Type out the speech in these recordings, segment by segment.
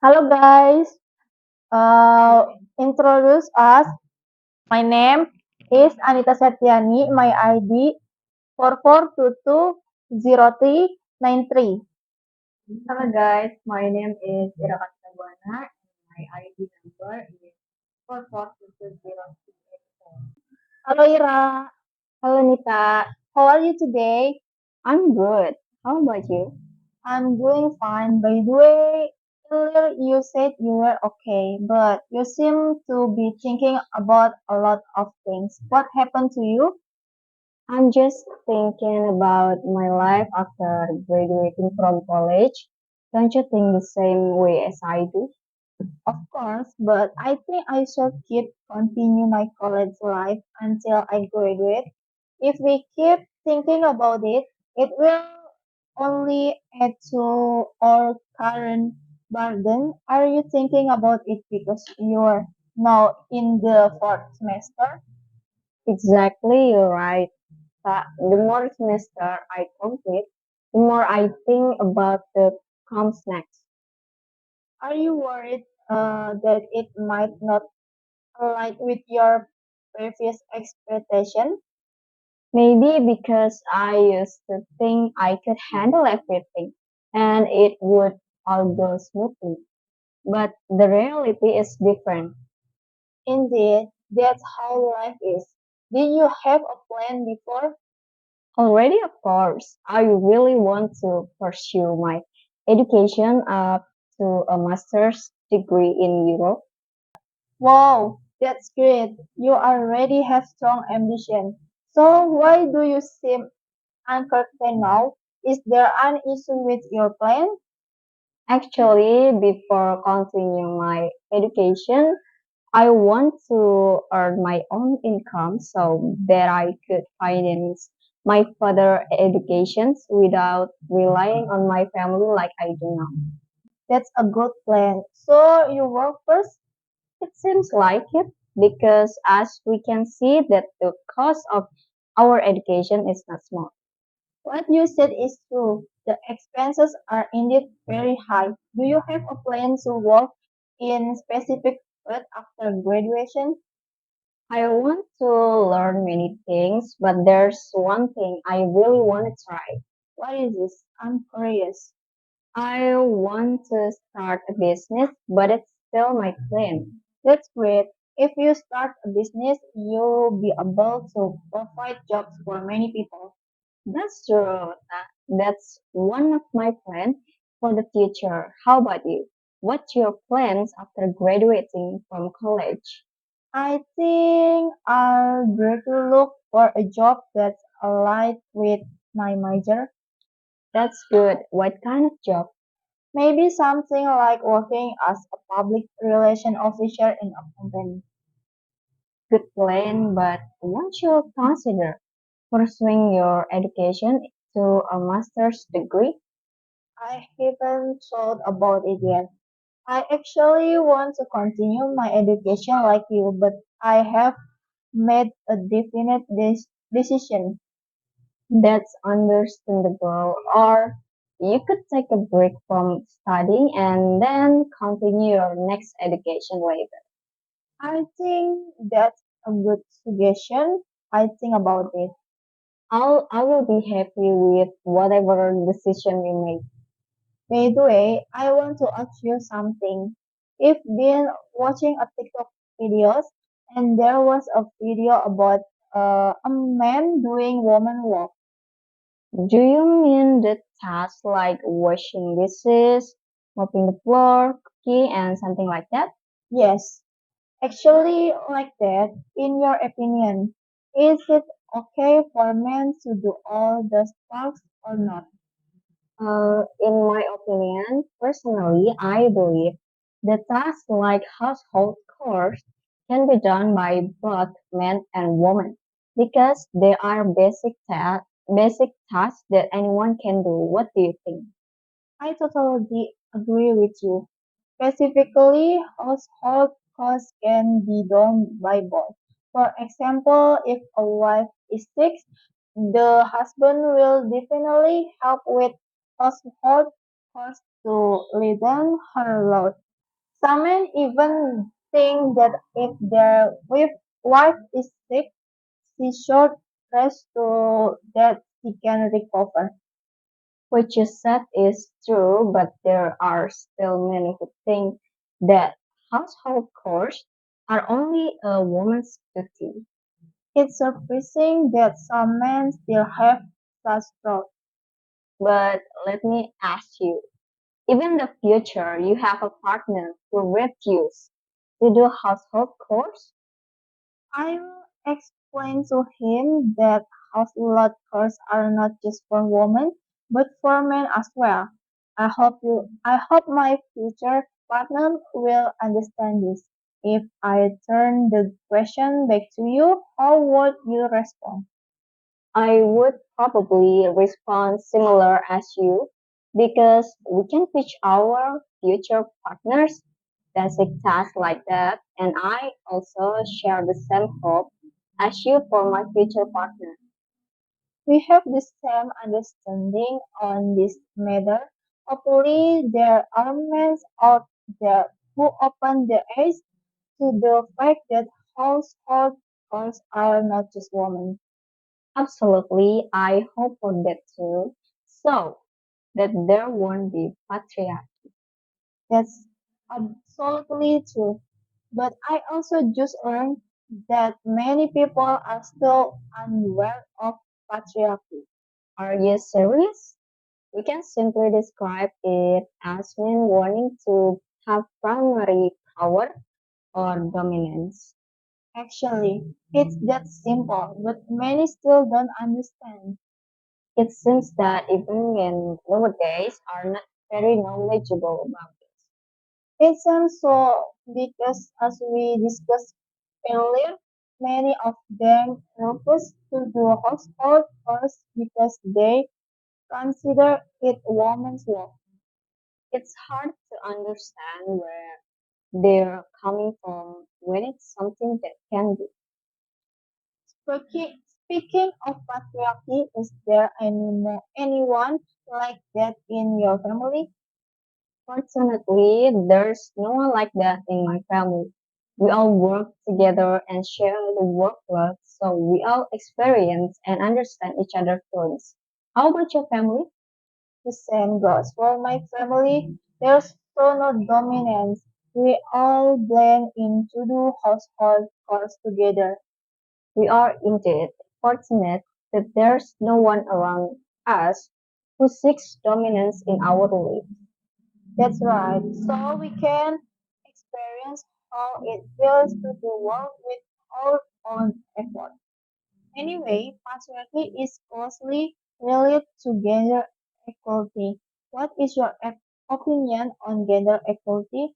Hello guys, introduce us. My name is Anita Septiani. My ID 44220393. Hello guys, my name is Ira Kartika Buana and my ID number is 442208. Hello Ira. Hello Nita, How are you today? I'm good. How about you? I'm doing fine. By the way, earlier you said you were okay, but you seem to be thinking about a lot of things. What happened to you? I'm just thinking about my life after graduating from college. Don't you think the same way as I do? Of course, but I think I should keep continue my college life until I graduate. If we keep thinking about it, it will only add to our current burden. Are you thinking about it because you're now in the fourth semester? Exactly, you're right. But the more semester I complete, the more I think about the comes next. Are you worried that it might not align with your previous expectation? Maybe because I used to think I could handle everything and it would all go smoothly. But the reality is different. Indeed, that's how life is. Did you have a plan before? Already, of course, I really want to pursue my education up to a master's degree in Europe. Wow, that's great. You already have strong ambition. So why do you seem uncertain now? Is there an issue with your plan? Actually, before continuing my education, I want to earn my own income so that I could finance my further educations without relying on my family like I do now. That's a good plan. So you work first? It seems like it because as we can see that the cost of our education is not small. What you said is true. The expenses are indeed very high. Do you have a plan to work in specific field after graduation? I want to learn many things, but there's one thing I really want to try. What is this? I'm curious. I want to start a business, but it's still my plan. That's great. If you start a business, you'll be able to provide jobs for many people. That's true. That's one of my plans for the future. How about you? What's your plans after graduating from college? I think I'll try to look for a job that's aligned with my major. That's good. What kind of job? Maybe something like working as a public relation officer in a company. Good plan, but won't you consider pursuing your education to a master's degree? I haven't thought about it yet. I actually want to continue my education like you, but I have made a definite decision. That's understandable. Or you could take a break from studying and then continue your next education later. I think that's a good suggestion. I think about it. I will be happy with whatever decision you make. By the way, I want to ask you something. I've been watching a TikTok videos and there was a video about a man doing woman work. Do you mean the tasks like washing dishes, mopping the floor, cooking, and something like that? Yes, actually like that. In your opinion, is it okay for men to do all the tasks or not? In my opinion, personally, I believe the tasks like household chores can be done by both men and women because they are basic tasks that anyone can do. What do you think? I totally agree with you. Specifically, household chores can be done by both. For example, if a wife is sick, the husband will definitely help with household chores to lighten her load. Some men even think that if their wife is sick, she should rest so that she can recover. What you said is true, but there are still many who think that household chores are only a woman's duty. It's surprising that some men still have such thoughts. But let me ask you, even in the future, you have a partner who refuse to do household chores? I will explain to him that household chores are not just for women, but for men as well. I hope my future partner will understand this. If I turn the question back to you, how would you respond? I would probably respond similar as you because we can teach our future partners basic tasks like that, and I also share the same hope as you for my future partner. We have the same understanding on this matter. Hopefully, there are men out there who open their eyes to the fact that household chores are not just women. Absolutely, I hope for that too. So that there won't be patriarchy. That's absolutely true. But I also just learned that many people are still unaware of patriarchy. Are you serious? We can simply describe it as men wanting to have primary power or dominance. Actually, it's that simple, but many still don't understand. It seems that even men nowadays are not very knowledgeable about this. It seems so because, as we discussed earlier, many of them refuse to do household chores because they consider it woman's work. It's hard to understand where they're coming from when it's something that can be. Speaking of patriarchy, is there anyone like that in your family? Fortunately, there's no one like that in my family. We all work together and share the workload, so we all experience and understand each other's feelings. How about your family? The same goes for my family. There's so no dominance. We all blend in to do household chores together. We are indeed fortunate that there's no one around us who seeks dominance in our life. That's right. So we can experience how it feels to do work with our own effort. Anyway, patriarchy is closely related to gender equality. What is your opinion on gender equality?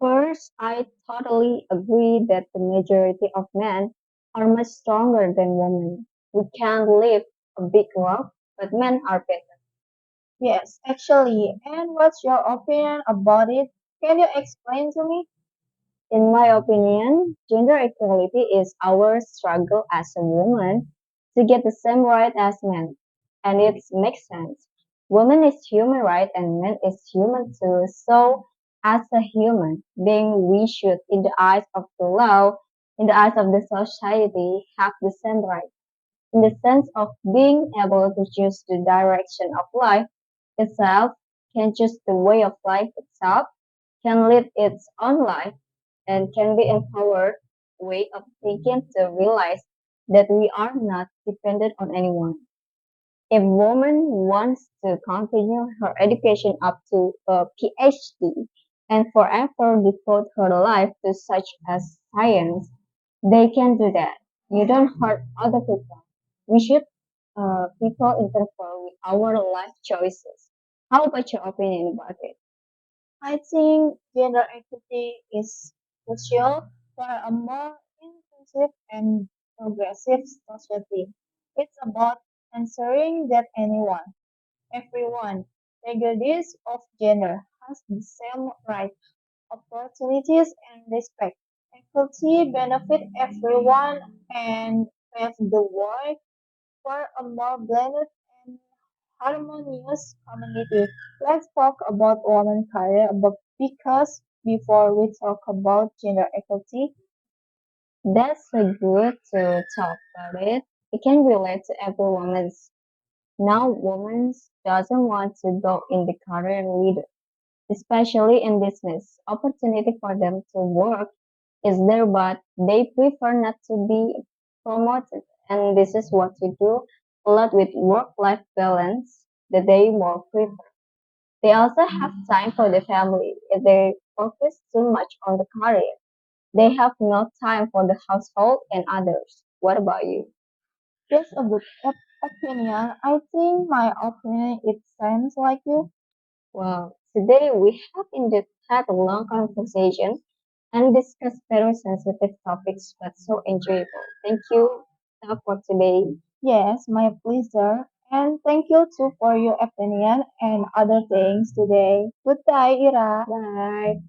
First, I totally agree that the majority of men are much stronger than women. We can lift a big rock, but men are better. Yes, actually. And what's your opinion about it? Can you explain to me? In my opinion, gender equality is our struggle as a woman to get the same right as men. And it makes sense. Woman is human right and man is human too. So as a human being, we should, in the eyes of the law, in the eyes of the society, have the same right. In the sense of being able to choose the direction of life itself, can choose the way of life itself, can lead its own life and can be empowered way of thinking to realize that we are not dependent on anyone. If woman wants to continue her education up to a PhD and forever devote her life to such as science, they can do that. You don't hurt other people. We should people interfere with our life choices. How about your opinion about it? I think gender equity is crucial for a more inclusive and progressive society. It's about ensuring that everyone, regardless of gender, has the same rights, opportunities, and respect. Equality benefits everyone and paves the way for a more blended and harmonious community. Let's talk about women's career because before we talk about gender equality? That's a good to talk about it. It can relate to every woman's. Now, women doesn't want to go in the career leader, especially in business. Opportunity for them to work is there, but they prefer not to be promoted. And this is what we do a lot with work-life balance that they more prefer. They also have time for the family. If they focus too much on the career, they have no time for the household and others. What about you? That's a good opinion. I think my opinion it sounds like you. Well, today we have indeed had a long conversation and discussed very sensitive topics, but so enjoyable. Thank you for today. Yes, my pleasure. And thank you too for your opinion and other things today. Goodbye, Ira. Bye.